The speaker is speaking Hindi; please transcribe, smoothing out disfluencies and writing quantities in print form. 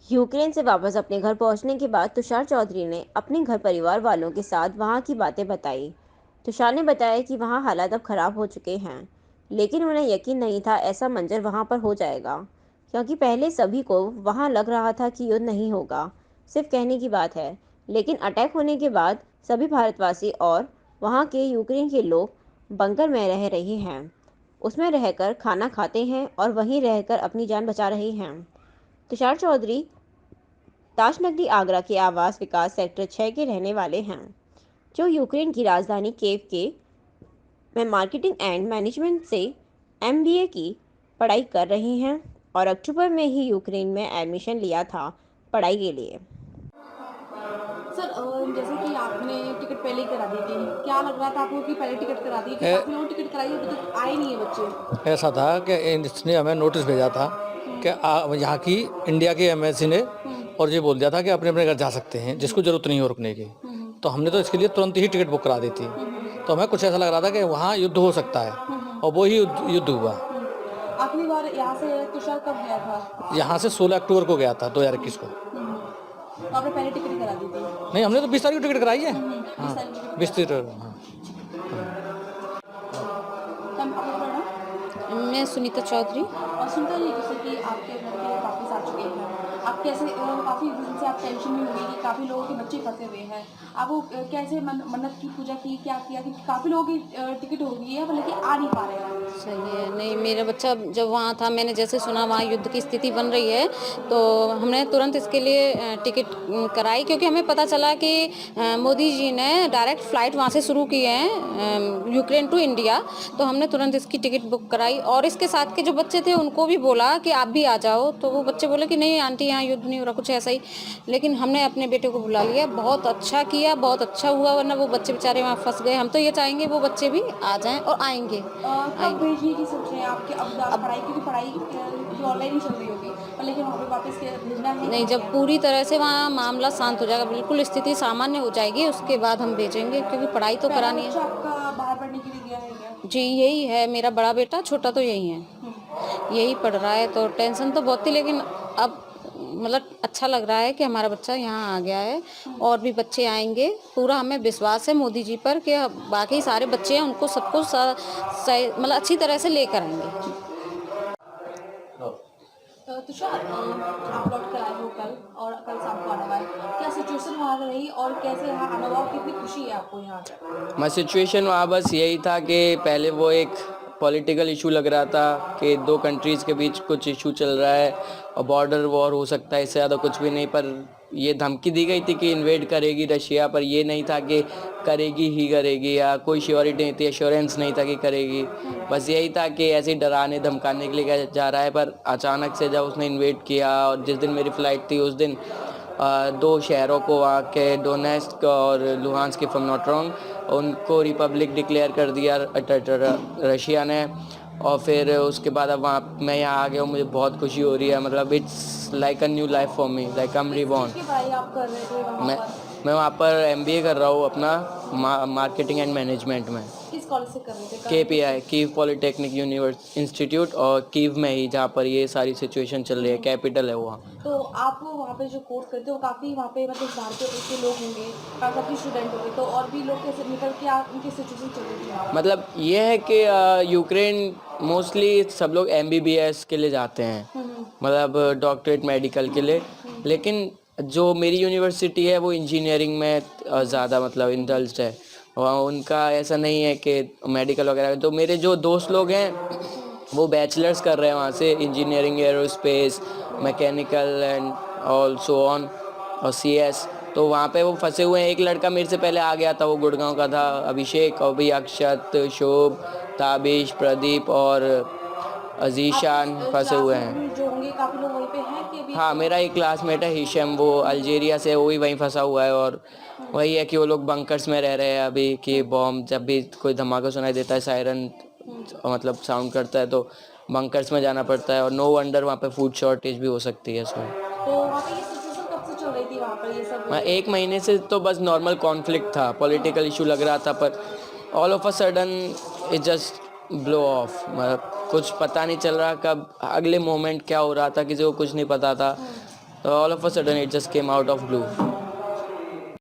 यूक्रेन से वापस अपने घर पहुंचने के बाद तुषार चौधरी ने अपने घर परिवार वालों के साथ वहां की बातें बताई। तुषार ने बताया कि वहां हालात अब खराब हो चुके हैं, लेकिन उन्हें यकीन नहीं था ऐसा मंजर वहां पर हो जाएगा, क्योंकि पहले सभी को वहां लग रहा था कि युद्ध नहीं होगा, सिर्फ कहने की बात है। लेकिन अटैक होने के बाद सभी भारतवासी और वहां के यूक्रेन के लोग बंकर में रह रहे हैं, उसमें रहकर खाना खाते हैं और वहीं रहकर अपनी जान बचा रहे हैं। तुषार चौधरी ताजनगरी आगरा के आवास विकास सेक्टर 6 के रहने वाले हैं, जो यूक्रेन की राजधानी केव के में मार्केटिंग एंड मैनेजमेंट से एमबीए की पढ़ाई कर रही हैं और अक्टूबर में ही यूक्रेन में एडमिशन लिया था पढ़ाई के लिए। सर जैसे कि आपने टिकट पहले ही करा दी थी, क्या लग रहा था आपको कि पहले टिकट करा दी कि ए, काफ़ी लोगों ने टिकट कराई है, अभी तक आए नहीं है बच्चे? ऐसा था कि इसने हमें नोटिस भेजा था हुँ, कि यहाँ की इंडिया की एम्बेसी ने हुँ, और ये बोल दिया था कि अपने अपने घर जा सकते हैं जिसको ज़रूरत नहीं हो रुकने की। हुँ, हुँ, तो हमने तो इसके लिए तुरंत ही टिकट बुक करा दी थी। हुँ, हुँ, तो हमें कुछ ऐसा लग रहा था कि वहाँ युद्ध हो सकता है, हुँ, हुँ, और वो ही युद्ध हुआ। हुँ। आखिरी बार यहाँ से तुषार कब गया था? यहाँ से 16 अक्टूबर को गया था, हुँ, 2021 को। हुँ, हुँ। तो आपने पहले टिकट ही करा दी थी? नहीं, हमने तो 20 तारीख को टिकट कराई है। हुँ, हुँ, 20 हाँ, तारीख को टिकट 20 करा तारीख, दी। हाँ। मैम आपका पूरा नाम? मैं सुनीता चौधरी। और सुनता ये जैसे कि आपके लड़के वापस आ चुके हैं, आप कैसे काफ़ी दिन से आप टेंशन में होंगे कि काफ़ी लोगों के बच्चे फंसे हुए हैं, आप वो कैसे मन्नत की पूजा की, क्या किया कि काफ़ी लोगों की टिकट हो गई है पर लेकिन आ नहीं पा रहे हैं? सही है। नहीं, मेरा बच्चा जब वहाँ था, मैंने जैसे सुना वहाँ युद्ध की स्थिति बन रही है, तो हमने तुरंत इसके लिए टिकट कराई, क्योंकि हमें पता चला कि मोदी जी ने डायरेक्ट फ़्लाइट वहाँ से शुरू किए हैं, यूक्रेन टू इंडिया। तो हमने तुरंत इसकी टिकट बुक कराई और इसके साथ के जो बच्चे थे उनको भी बोला कि आप भी आ जाओ। तो वो बच्चे बोले कि नहीं आंटी, यहाँ युद्ध नहीं हो रहा, कुछ ऐसा ही। लेकिन हमने अपने बेटे को बुला लिया, बहुत अच्छा किया, बहुत अच्छा हुआ, वरना वो बच्चे बेचारे वहाँ फँस गए। हम तो ये चाहेंगे वो बच्चे भी आ जाएँ और आएँगे। कब आएँगे। भेजने की सोच रहे हैं आपके अब आप अब पढ़ाई, क्योंकि पढ़ाई तो ऑनलाइन ही चल रही होगी, पर लेकिन वहाँ पे वापस के भेजना है कि नहीं, नहीं जब है? पूरी तरह से वहाँ मामला शांत हो जाएगा, बिल्कुल स्थिति सामान्य हो जाएगी, उसके बाद हम भेजेंगे, क्योंकि पढ़ाई तो पहला करानी बच्चा है। आपका बाहर पढ़ने के लिए गया है क्या? जी, यही है मेरा बड़ा बेटा, छोटा तो यही है। हुँ, यही पढ़ रहा है, तो टेंशन तो बहुत थी, लेकिन अब मतलब अच्छा लग रहा है कि हमारा बच्चा यहाँ आ गया है हुँ। और भी बच्चे आएँगे। पूरा हमें विश्वास है मोदी जी पर कि बाकी सारे बच्चे हैं उनको सबको सही मतलब अच्छी तरह से लेकर आएँगे। तुषार आप लौट कर आए हो कल और कल शाम को आने वाले, क्या सिचुएशन वहाँ रही और कैसे यहाँ आना हुआ और कितनी खुशी है आपको यहाँ आकर? मैं सिचुएशन वहाँ बस यही था कि पहले वो एक पॉलिटिकल इशू लग रहा था कि दो कंट्रीज़ के बीच कुछ इशू चल रहा है और बॉर्डर वॉर हो सकता है, इससे ज़्यादा कुछ भी नहीं। पर ये धमकी दी गई थी कि इन्वेड करेगी रशिया, पर ये नहीं था कि करेगी ही करेगी, या कोई श्योरिटी नहीं थी, एश्योरेंस नहीं था कि करेगी। बस यही था कि ऐसे ही डराने धमकाने के लिए कहा जा रहा है। पर अचानक से जब उसने इन्वेड किया और जिस दिन मेरी फ़्लाइट थी उस दिन दो शहरों को वहाँ के डोनेस्क और Luhansk if I am not wrong उनको रिपब्लिक डिक्लेयर कर दिया रशिया ने। और फिर उसके बाद अब वहाँ मैं यहाँ आ गया हूँ, मुझे बहुत खुशी हो रही है। मतलब it's like a new life for me, like I am किस रिबॉर्न। चीज़ की पढ़ाई आप कर रहे थे वहाँ मैं पर? मैं वहाँ पर एमबीए कर रहा हूँ अपना, मार्केटिंग एंड मैनेजमेंट में। किस कॉलेज से कर रहे थे? KPI Kyiv polytechnic universe institute, और कीव में ही जहाँ पर ये सारी सिचुएशन चल रही है, कैपिटल है वहाँ। तो आप वहाँ पे जो कोर्स करते हो काफ़ी वहाँ पे मतलब भारतीय के लोग होंगे, काफ़ी स्टूडेंट होंगे, तो और भी लोग कैसे निकल के आप उनकी सिचुएशन चल रही थी वहाँ पर? मतलब ये है कि यूक्रेन मोस्टली सब लोग एमबीबीएस के लिए जाते हैं, हुँ, हुँ, मतलब डॉक्टरेट मेडिकल के लिए। लेकिन जो मेरी यूनिवर्सिटी है वो इंजीनियरिंग में ज़्यादा मतलब इंडल्ज्ड है। वहाँ उनका ऐसा नहीं है कि मेडिकल वगैरह। तो मेरे जो दोस्त लोग हैं वो बैचलर्स कर रहे हैं वहाँ से, engineering, aerospace, mechanical and all so on, और सीएस। तो वहाँ पे वो फंसे हुए हैं। एक लड़का मेरे से पहले आ गया था, वो गुड़गांव का था, अभिषेक। और भी अक्षत, शोभ, ताबिश, प्रदीप और आपके अजीशान फंसे हुए क्लासमेट हैं। भी जो होंगे काफ़ी लोग वहीं पे हैं कि अभी हाँ, मेरा एक क्लासमेट है हिशम, वो अल्जीरिया से, वो भी वहीं फंसा हुआ है। और वही है कि वो लोग बंकर्स में रह रहे हैं अभी, कि बॉम्ब जब भी कोई धमाका सुनाई देता है, सायरन मतलब साउंड करता है, तो बंकर्स में जाना पड़ता है। और नो वंडर वहाँ पे फूड शॉर्टेज भी हो सकती है। सो तो वहाँ पे ये सिचुएशन कब से चल रही थी वहाँ पर ये सब? मैं 1 महीने से तो बस नॉर्मल कॉन्फ्लिक्ट था, पॉलिटिकल इशू लग रहा था, पर all of a sudden it just blow of. मतलब कुछ पता नहीं चल रहा कब अगले मोमेंट क्या हो रहा था, किसी को कुछ नहीं पता था। तो all of a sudden it just came out of blue.